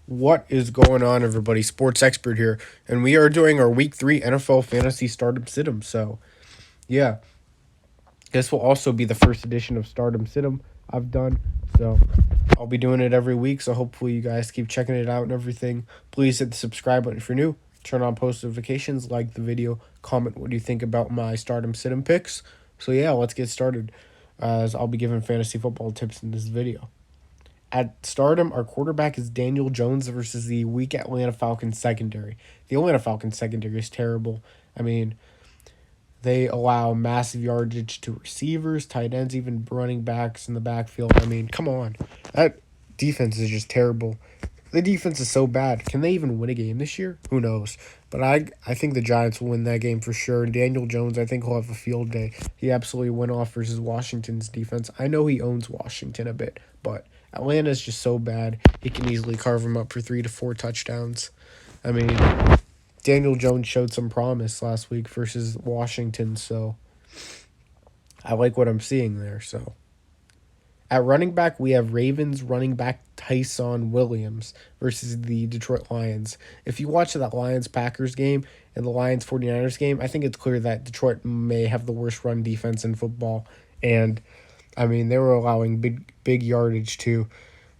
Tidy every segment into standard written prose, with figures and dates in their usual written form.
What is going on, everybody? Sports expert here, and we are doing our Week 3 NFL Fantasy Stardom Situm. So, yeah, this will also be the first edition of Stardom Situm I've done. So, I'll be doing it every week. So, hopefully, you guys keep checking it out and everything. Please hit the subscribe button if you're new. Turn on post notifications, like the video, comment what do you think about my Stardom Situm picks. So, yeah, let's get started. As I'll be giving fantasy football tips in this video. At Stardom, our quarterback is Daniel Jones versus the weak Atlanta Falcons secondary. The Atlanta Falcons secondary is terrible. I mean, they allow massive yardage to receivers, tight ends, even running backs in the backfield. I mean, come on. That defense is just terrible. The defense is so bad. Can they even win a game this year? Who knows? But I think the Giants will win that game for sure. And Daniel Jones, I think he'll have a field day. He absolutely went off versus Washington's defense. I know he owns Washington a bit, but Atlanta's just so bad. He can easily carve them up for 3 to 4 touchdowns. I mean, Daniel Jones showed some promise last week versus Washington, so I like what I'm seeing there. So at running back, we have Ravens running back Tyson Williams versus the Detroit Lions. If you watch that Lions-Packers game and the Lions-49ers game, I think it's clear that Detroit may have the worst run defense in football. And, I mean, they were allowing big yardage to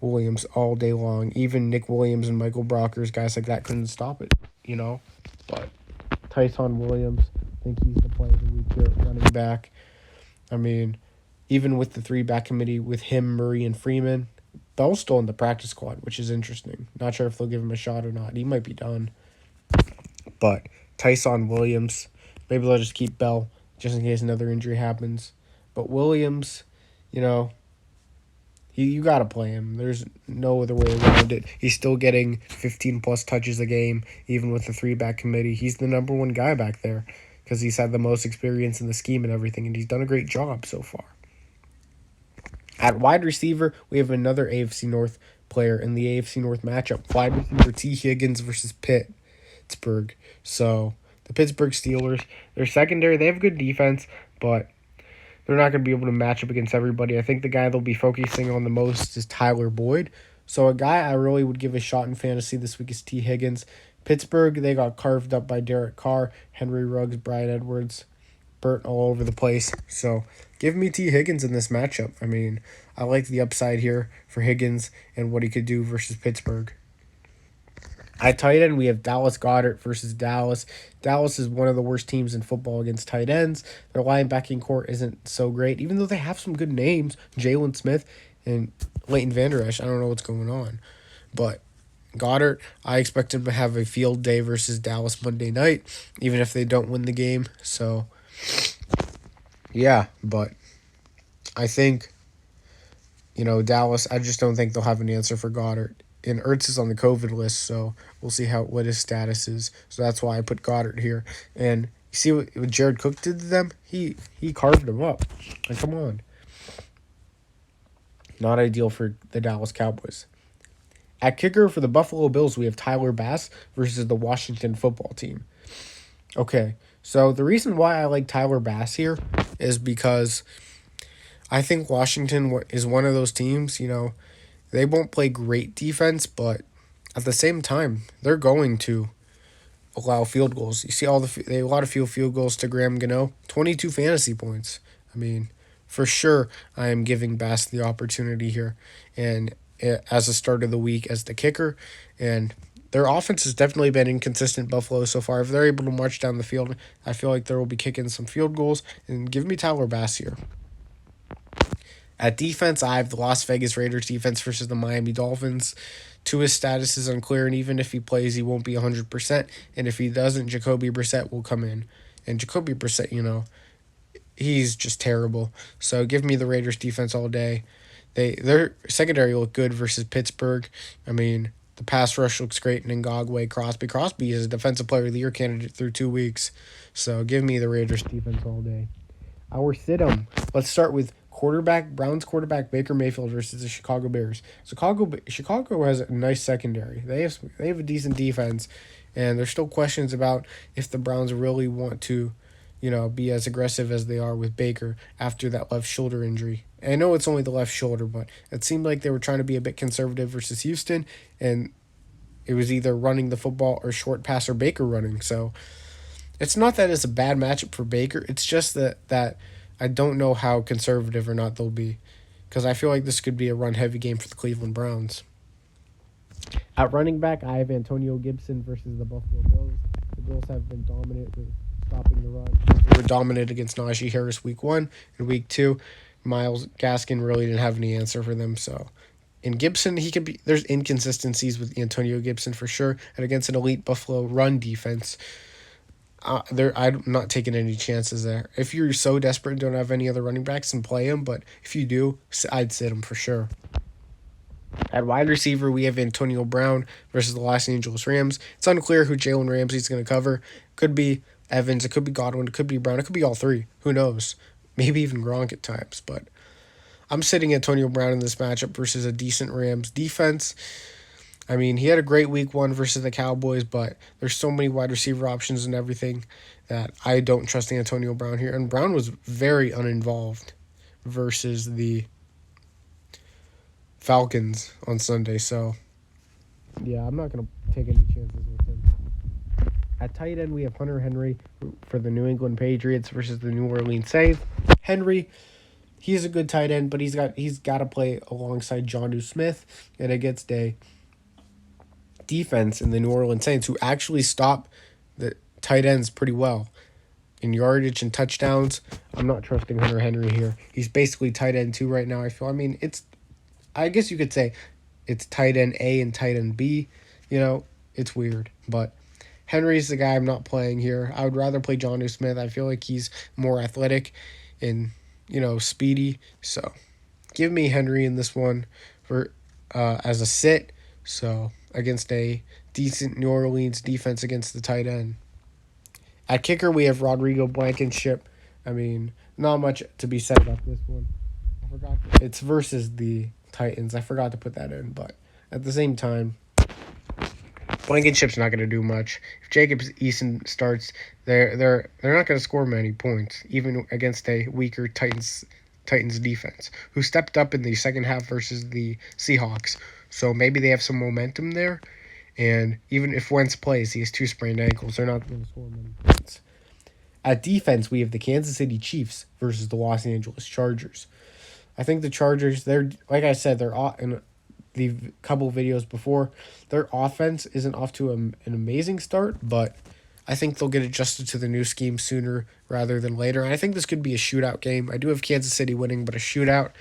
Williams all day long. Even Nick Williams and Michael Brockers, guys like that, couldn't stop it, But Tyson Williams, I think he's the play of the week here at running back. I mean, even with the 3-back committee with him, Murray, and Freeman, Bell's still in the practice squad, which is interesting. Not sure if they'll give him a shot or not. He might be done. But Tyson Williams, maybe they'll just keep Bell just in case another injury happens. But Williams, you got to play him. There's no other way around it. He's still getting 15-plus touches a game, even with the 3-back committee. He's the number one guy back there because he's had the most experience in the scheme and everything, and he's done a great job so far. At wide receiver, we have another AFC North player in the AFC North matchup. Wide receiver T. Higgins versus Pittsburgh. So, the Pittsburgh Steelers, their secondary, they have good defense, but they're not going to be able to match up against everybody. I think the guy they'll be focusing on the most is Tyler Boyd. So, a guy I really would give a shot in fantasy this week is T. Higgins. Pittsburgh, they got carved up by Derek Carr, Henry Ruggs, Bryan Edwards, Burt all over the place. So, give me T. Higgins in this matchup. I mean, I like the upside here for Higgins and what he could do versus Pittsburgh. At tight end, we have Dallas Goedert versus Dallas. Dallas is one of the worst teams in football against tight ends. Their linebacking core isn't so great, even though they have some good names. Jalen Smith and Leighton Vander Esch. I don't know what's going on. But Goddard, I expect him to have a field day versus Dallas Monday night, even if they don't win the game. So, yeah, but I think, Dallas, I just don't think they'll have an answer for Goddard. And Ertz is on the COVID list, so we'll see what his status is. So that's why I put Goddard here. And you see what Jared Cook did to them? He carved them up. Like, come on. Not ideal for the Dallas Cowboys. At kicker for the Buffalo Bills, we have Tyler Bass versus the Washington football team. Okay, so the reason why I like Tyler Bass here is because I think Washington is one of those teams, they won't play great defense, but at the same time, they're going to allow field goals. You see they a lot of field goals to Graham Gano, 22 fantasy points. I mean, for sure, I am giving Bass the opportunity here, and as a start of the week as the kicker, and their offense has definitely been inconsistent, Buffalo, so far. If they're able to march down the field, I feel like they will be kicking some field goals, and give me Tyler Bass here. At defense, I have the Las Vegas Raiders defense versus the Miami Dolphins. Tua's status is unclear, and even if he plays, he won't be 100%. And if he doesn't, Jacoby Brissett will come in. And Jacoby Brissett, he's just terrible. So give me the Raiders defense all day. Their secondary look good versus Pittsburgh. I mean, the pass rush looks great in Ngogwe, Crosby. Crosby is a defensive player of the year candidate through 2 weeks. So give me the Raiders defense all day. Our sit-em. Let's start with Browns quarterback Baker Mayfield versus the Chicago Bears. Chicago has a nice secondary. They have a decent defense, and there's still questions about if the Browns really want to, be as aggressive as they are with Baker after that left shoulder injury. And I know it's only the left shoulder, but it seemed like they were trying to be a bit conservative versus Houston, and it was either running the football or short pass or Baker running. So it's not that it's a bad matchup for Baker. It's just that I don't know how conservative or not they'll be, because I feel like this could be a run-heavy game for the Cleveland Browns. At running back, I have Antonio Gibson versus the Buffalo Bills. The Bills have been dominant with stopping the run. They were dominant against Najee Harris week 1. In week 2, Myles Gaskin really didn't have any answer for them. So in Gibson, he could be. There's inconsistencies with Antonio Gibson for sure, and against an elite Buffalo run defense, I'm not taking any chances there. If you're so desperate and don't have any other running backs, then play him. But if you do, I'd sit him for sure. At wide receiver, we have Antonio Brown versus the Los Angeles Rams. It's unclear who Jalen Ramsey's going to cover. Could be Evans, it could be Godwin, it could be Brown, it could be all three. Who knows? Maybe even Gronk at times. But I'm sitting Antonio Brown in this matchup versus a decent Rams defense. I mean, he had a great week 1 versus the Cowboys, but there's so many wide receiver options and everything that I don't trust Antonio Brown here. And Brown was very uninvolved versus the Falcons on Sunday. So, yeah, I'm not going to take any chances with him. At tight end, we have Hunter Henry for the New England Patriots versus the New Orleans Saints. Henry, he's a good tight end, but he's got to play alongside Jonnu Smith and against a defense in the New Orleans Saints who actually stop the tight ends pretty well in yardage and touchdowns. I'm not trusting Hunter Henry here. He's basically tight end 2 right now, I feel. I mean, I guess you could say it's tight end A and tight end B. You know, it's weird. But Henry's the guy I'm not playing here. I would rather play Jonnu Smith. I feel like he's more athletic and, speedy. So give me Henry in this one for as a sit. So against a decent New Orleans defense against the tight end. At kicker, we have Rodrigo Blankenship. I mean, not much to be said about this one. I forgot. It's versus the Titans. I forgot to put that in, but at the same time, Blankenship's not going to do much. If Jacob Eason starts, they're not going to score many points, even against a weaker Titans defense, who stepped up in the second half versus the Seahawks. So maybe they have some momentum there. And even if Wentz plays, he has 2 sprained ankles. They're not going to score many points. At defense, we have the Kansas City Chiefs versus the Los Angeles Chargers. I think the Chargers, they're like I said, they're in the couple videos before, their offense isn't off to an amazing start, but I think they'll get adjusted to the new scheme sooner rather than later. And I think this could be a shootout game. I do have Kansas City winning, but a shootout.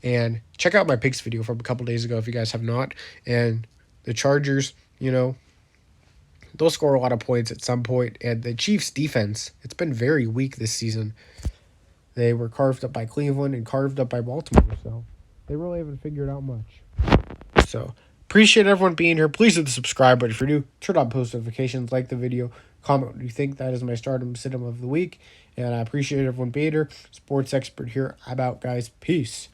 And check out my picks video from a couple days ago if you guys have not. And the Chargers, they'll score a lot of points at some point. And the Chiefs' defense, it's been very weak this season. They were carved up by Cleveland and carved up by Baltimore, so they really haven't figured out much. So, appreciate everyone being here. Please hit the subscribe button if you're new. Turn on post notifications, like the video, comment what you think. That is my stardom sit-em of the week. And I appreciate everyone being here. Sports expert here. I'm out, guys. Peace.